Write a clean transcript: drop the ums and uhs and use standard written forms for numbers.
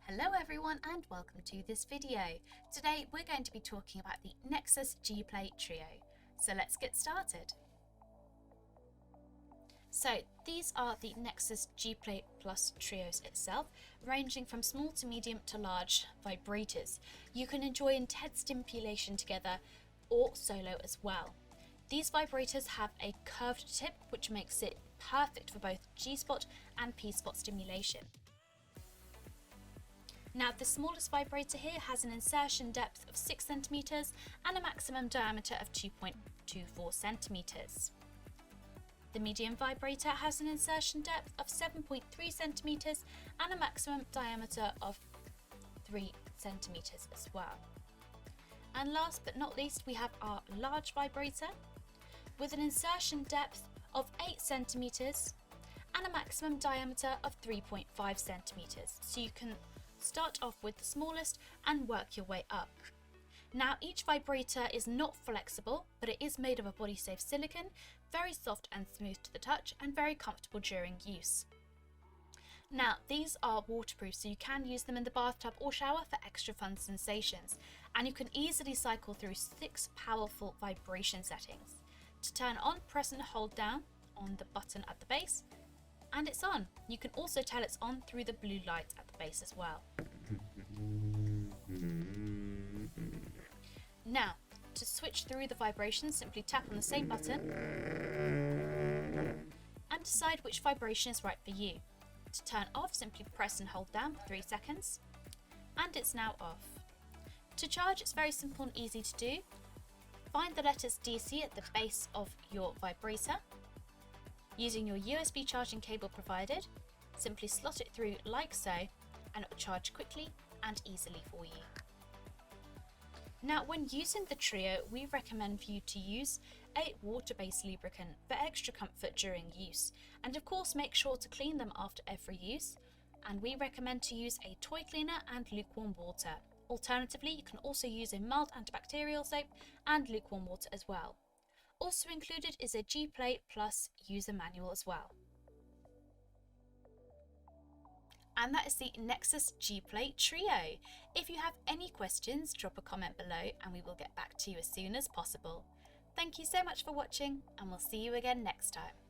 Hello everyone and welcome to this video. Today we're going to be talking about the Nexus G-Play Trio. So let's get started. So these are the Nexus G-Play Plus Trios itself, ranging from small to medium to large vibrators. You can enjoy intense stimulation together or solo as well. These vibrators have a curved tip which makes it perfect for both G-spot and P-spot stimulation. Now the smallest vibrator here has an insertion depth of 6 cm and a maximum diameter of 2.24 cm. The medium vibrator has an insertion depth of 7.3 cm and a maximum diameter of 3 cm as well. And last but not least, we have our large vibrator with an insertion depth of 8 cm and a maximum diameter of 3.5 cm. So you can start off with the smallest and work your way up. Now each vibrator is not flexible, but it is made of a body-safe silicone, very soft and smooth to the touch and very comfortable during use. Now these are waterproof, so you can use them in the bathtub or shower for extra fun sensations, and you can easily cycle through 6 powerful vibration settings. To turn on, press and hold down on the button at the base and it's on. You can also tell it's on through the blue light at the base as well. Now, to switch through the vibrations, simply tap on the same button and decide which vibration is right for you. To turn off, simply press and hold down for 3 seconds and it's now off. To charge, it's very simple and easy to do. Find the letters DC at the base of your vibrator. Using your USB charging cable provided, simply slot it through like so and it will charge quickly and easily for you. Now when using the Trio, we recommend for you to use a water-based lubricant for extra comfort during use, and of course make sure to clean them after every use, and we recommend to use a toy cleaner and lukewarm water. Alternatively, you can also use a mild antibacterial soap and lukewarm water as well. Also included is a G-Play Plus user manual as well. And that is the Nexus G-Play Trio. If you have any questions, drop a comment below and we will get back to you as soon as possible. Thank you so much for watching and we'll see you again next time.